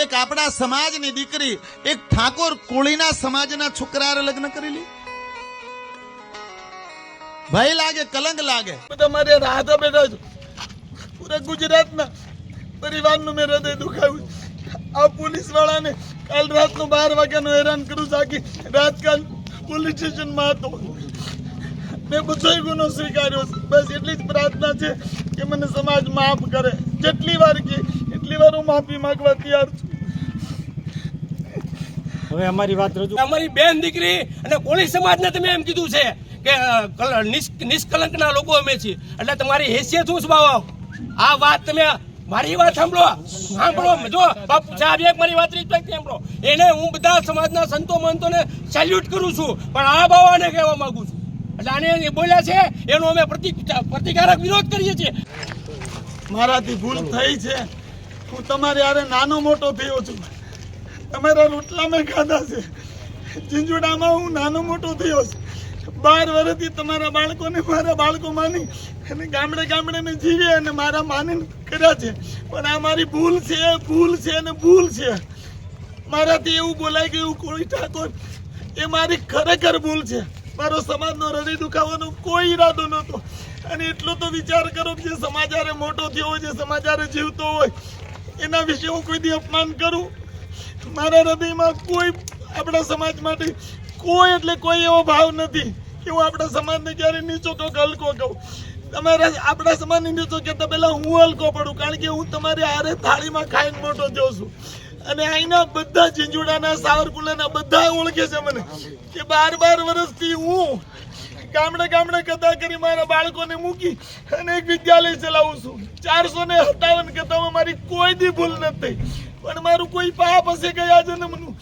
એક આપણા સમાજની દીકરી એક ઠાકોર કોળીના સમાજના છોકરાએ લગ્ન કરી લી. ભય લાગે, કલંક લાગે. તમારે રાહતો બેઠો છું. પૂરા ગુજરાતના પરિવારનું મેં હૃદય દુખાવ્યું. આ પોલીસ વાળાને કાલ રાતનું 12 વાગ્યાનું હેરાન કરું છું. આખી રાજકાલ પોલીસ સ્ટેશનમાં હતો. મેં બધો ગુનો સ્વીકાર્યો છે. બસ એટલી જ પ્રાર્થના છે કે મને સમાજ માફ કરે. જેટલી વાર કે એટલી વાર હું માફી માંગવા તૈયાર છું. હવે અમારી વાત રજૂ. અમારી બેન દીકરી અને કોળી સમાજને તમે એમ કીધું છે કે નિષ્કલંકના લોકો અમે છીએ, એટલે તમારી હેસિયત શું સ્વભાવ? આ વાત તમે મારી વાત સાંભળો જો બાપુ સાહેબ એક મારી વાત રિસ્પેક્ટ સાંભળો. એને હું બધા સમાજના સંતો મંતોને સેલ્યુટ કરું છું, પણ આ બાવાને કહેવા માંગુ છું. એટલે આને બોલ્યા છે એનો અમે પ્રતિકારક વિરોધ કરીએ છીએ. મારાથી ભૂલ થઈ છે. હું તમારે યારે નાનો મોટો થયો છું. તમારા રોટલા મેં ખાધા છે. ઝીંઝુડામાં હું નાનો મોટો થયો છું. 12 વર્ષથી તમારા બાળકોને મારા બાળકો માની અને ગામડે ગામડે મેં જીવી અને મારા માની કર્યા છે. પણ આ મારી ભૂલ છે અને ભૂલ છે. મારાથી એવું બોલાઈ ગયું કોળી ઠાકોર, એ મારી ખરેખર ભૂલ છે. મારો સમાજનો હૃદય દુખાવાનો કોઈ ઈરાદો નહોતો. અને એટલો તો વિચાર કરો કે જે સમાચારે મોટો થયો હોય, જે સમાચારે જીવતો હોય, એના વિશે હું કોઈ દી અપમાન કરું? મારા હૃદયમાં કોઈ આપણા સમાજ માટે કોઈ એટલે કોઈ એવો ભાવ નથી કે હું આપણા સમાજને ક્યારે નીચો કહું કે હલકો કહું. તમારા આપણા સમાજને નીચો કહેતા પહેલા હું હલકો પડું, કારણ કે હું તમારી હારે થાળીમાં ખાઈને મોટો થયો છું. અને અહીંના બધા ઝીંઝુડાના સાવરકુંડલાના બધા ઓળખે છે મને કે 12 વર્ષથી હું ગામડે ગામડે કથા કરી મારા બાળકોને મૂકી અને એક વિદ્યાલય ચલાવું છું. 457 કથામાં મારી કોઈ દી ભૂલ નથી. પણ મારું કોઈ પાપ હશે ગયા જન્મનું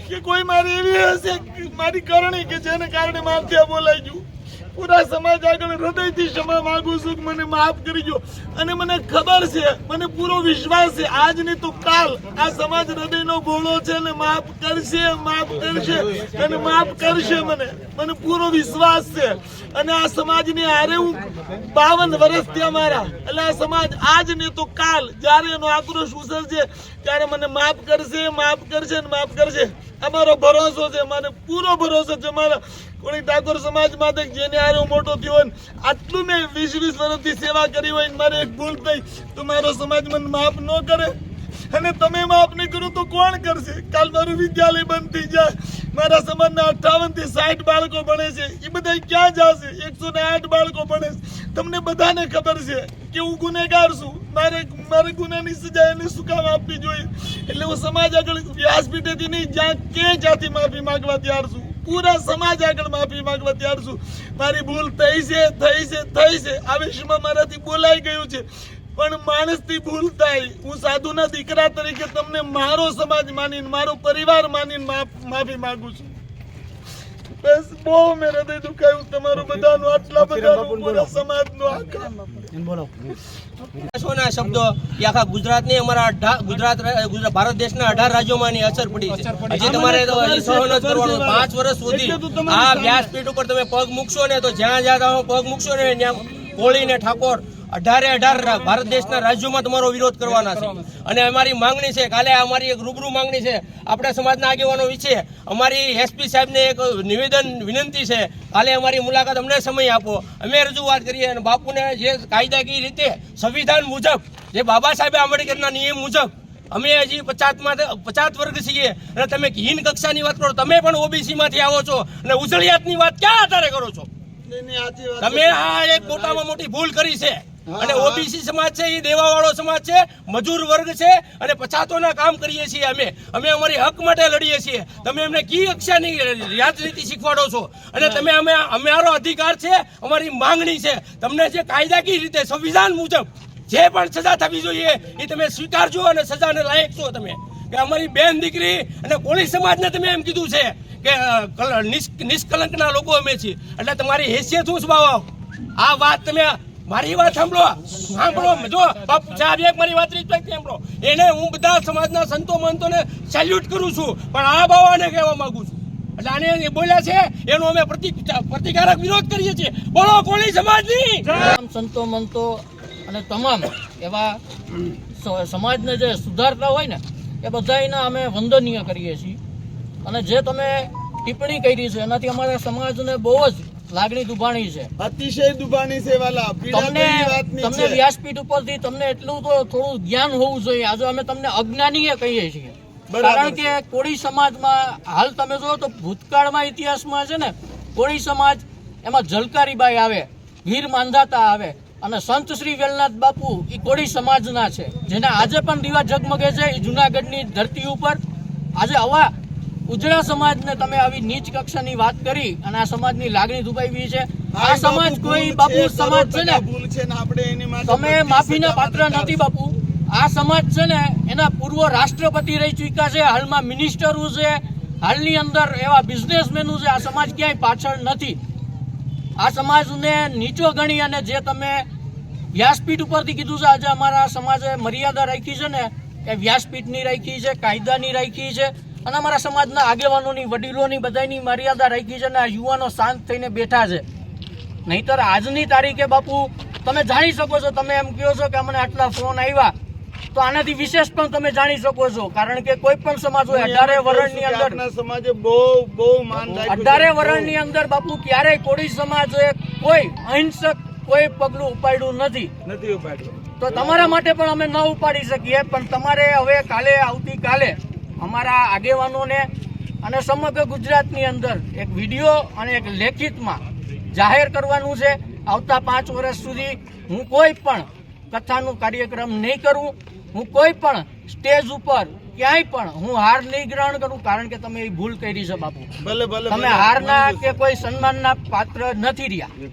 કે કોઈ મારી એવી હશે મારી કરણી કે જેને કારણે મારથી બોલાઈ ગયું. પૂરા સમાજ આગળ હૃદયથી ક્ષમા માંગુ છું કે મને માફ કરજો. અને મને ખબર છે, મને પૂરો વિશ્વાસ છે, આજ નહીં તો કાલ આ સમાજ હૃદયનો ભોળો છે ને માફ કરશે અને માફ કરશે. મને પૂરો વિશ્વાસ છે. અને આ સમાજની હારે હું 52 વર્ષથી અમારા, એટલે આ સમાજ આજ નહીં તો કાલ જ્યારે એનો આક્રોશ ઉછળશે ત્યારે મને માફ કરશે ને માફ કરશે. અમારો ભરોસો છે, મને પૂરો ભરોસો છે. મારા કોળી ઠાકોર સમાજ માટે જેને હારે હું મોટો થયો હોય, આટલું મેં 20 વર્ષથી સેવા કરી હોય, મારે એક ભૂલ થઈ તો મારો સમાજ મને માફ ન કરે અને તમે માફ નહીં કરો તો કોણ કરશે? કાલ મારું વિદ્યાલય બંધ થઈ જાય, મારા સમાજના 58 થી 60 બાળકો ભણે છે, એ બધા ક્યાં જશે? 108 બાળકો ભણે છે. તમને બધાને ખબર છે કે હું ગુનેગાર છું. મારે ગુનાની સજા એને શું કામ આપવી જોઈએ? એટલે હું સમાજ આગળ વ્યાસપીઠેથી નહીં, જ્યાંથી માફી માંગવા તૈયાર છું. પૂરા સમાજ આગળ માફી માંગવા તૈયાર છું. મારી ભૂલ થઈ છે. આવેશમાં મારાથી બોલાઈ ગયું છે, પણ માણસથી ભૂલ થાય. હું સાધુના દીકરા તરીકે તમને મારો સમાજ માનીને, મારો પરિવાર માનીને માફી માંગુ છું. બસ બહુ મેં હૃદય દુખાયું તમારું બધાનું, આટલા બધાનું, પૂરા સમાજનું. ના શબ્દો એ આખા ગુજરાતની અમારા ગુજરાત ભારત દેશના 18 રાજ્યોમાંની અસર પડી છે. હજી તમારે તો સહન જ કરવાનું. 5 વર્ષ સુધી આ વ્યાસપીઠ ઉપર તમે પગ મૂકશો ને તો જ્યાં પગ મૂકશો ને ત્યાં કોળી ને ઠાકોર 18 ભારત દેશના રાજ્યોમાં તમારો વિરોધ કરવાના છે. અને અમારી માંગણી છે, કાલે અમારી એક રૂબરૂ માંગણી છે આપણા સમાજના આગેવાનો વિશે. અમારી એસપી સાહેબને એક વિનંતી છે, કાલે અમારી મુલાકાત અમને સમય આપો, અમે રજૂઆત કરીએ અને બાપુને જે કાયદાકીય રીતે સંવિધાન મુજબ, જે બાબા સાહેબ આંબેડકરના નિયમ મુજબ અમે હજી 50 વર્ગ છીએ અને તમે હીન કક્ષાની વાત કરો. તમે પણ ઓબીસી માંથી આવો છો અને ઉજળિયાતની વાત ક્યાં આધારે કરો છો? તમે આ એક મોટામાં મોટી ભૂલ કરી છે. અને ઓબીસી સમાજ છે એ દેવાવાળો સમાજ છે, મજૂર વર્ગ છે અને પછાતોના કામ કરીએ છીએ. અમે અમારી હક માટે લડીએ છીએ. તમે એમને કી કક્ષાની રાજનીતિ શીખવાડો છો? અને તમે અમારો અધિકાર છે, અમારી માંગણી છે, તમને જે કાયદાકીય રીતે સંવિધાન મુજબ જે પણ સજા થવી જોઈએ એ તમે સ્વીકારજો અને સજાને લાયક છો. તમે કે અમારી બેન દીકરી અને કોળી સમાજને તમે એમ કીધું છે કે નિષ્કલંકના લોકો અમે છીએ, એટલે તમારી હેસિયત શું સ્વભાવ? આ વાત તમે મારી વાત સાંભળો જો બાપુ સાહેબ એક મારી વાત રિસ્પેક્ટ સાંભળો. એને હું બધા સમાજના સંતો મંતોને સેલ્યુટ કરું છું, પણ આ બાવાને કહેવા માંગુ છું. એટલે આને બોલ્યા છે એનો અમે પ્રતિકારક વિરોધ કરીએ છીએ. બોલો કોળી સમાજની સંતો મંતો અને તમામ એવા સમાજને જે સુધારતા હોય ને એ બધાયના અમે વંદનીય કરીએ છીએ. અને જે તમે ટિપ્પણી કરી છે એનાથી અમારા સમાજને બહુ જ લાગણી દુભાણી છે. અતિશય દુબાની છે વાલા, પીડા તમને ભરી વાતની તમને છે. વ્યાસપીઠ ઉપરથી તમને એટલું તો થોડું જ્ઞાન હોવું જોઈએ. આજે અમે તમને અજ્ઞાનીય કહીએ છીએ. બરાબર કારણ કે કોળી સમાજમાં હાલ તમે જો તો ભૂતકાળમાં ઇતિહાસમાં છે ને કોળી સમાજ એમાં ઝલકારીબાઈ આવે, વીર માંધાતા આવે અને સંત શ્રી વેલનાથ બાપુ એ કોળી સમાજના છે, જેના આજે પણ દીવા ઝગમગે છે એ જુનાગઢની ધરતી ઉપર. આજે આવા ઉજળા સમાજને તમે આવી નીચ કક્ષાની વાત કરી અને આ સમાજની લાગણી દુભાવી છે. આ સમાજ કોઈ બાપુ સમાજ છે ને, ભૂલ છે ને આપણે એની માટે તમે માફીના પાત્ર નથી બાપુ. આ સમાજ છે ને એના પૂર્વ રાષ્ટ્રપતિ રહી ચૂક્યા છે, હાલમાં મિનિસ્ટરો છે, હાલની અંદર એવા બિઝનેસમેનો છે. આ સમાજ ક્યાંય પાછળ નથી. આ સમાજને નીચો ગણી અને જે તમે વ્યાસપીઠ ઉપરથી કીધું છે, આજે અમારા સમાજે મર્યાદા રાખી છે ને એ વ્યાસપીઠની રાખી છે, કાયદાની રાખી છે અને અમારા સમાજના આગેવાનોની, વડીલોની, બધાની મર્યાદા રાખી છે અને આ યુવાનો શાંત થઈને બેઠા છે. નહીતર આજની તારીખે બાપુ તમે જાણી શકો છો, તમે એમ કહો છો કે અમને આટલા ફોન આવ્યા, તો આનાથી વિશેષ પણ તમે જાણી શકો છો. કારણ કે કોઈ પણ સમાજ હોય 18 વર્ષની અંદર, આપણા સમાજે બહુ બહુ માન રાખ્યું છે. 18 વર્ષની અંદર બાપુ ક્યારેય કોળી સમાજે કોઈ અહિંસક કોઈ પગલું ઉપાડ્યું નથી. નથી ઉપાડ્યું. તો તમારા માટે પણ અમે ન ઉપાડી શકીએ, પણ તમારે હવે કાલે, આવતીકાલે અમારા આગેવાનોને અને સમગ્ર ગુજરાતની અંદર એક વિડીયો અને એક લેખિતમાં જાહેર કરવાનું છે. આવતા 5 વર્ષ સુધી હું કોઈ પણ કથાનું કાર્યક્રમ નહીં કરું, હું કોઈ પણ સ્ટેજ ઉપર ક્યાંય પણ હું હાર નહીં ગ્રહણ કરું. કારણ કે તમે એ ભૂલ કરી છે બાપુ. ભલે ભલે તમે હારના કે કોઈ સન્માનના પાત્ર નથી રહ્યા.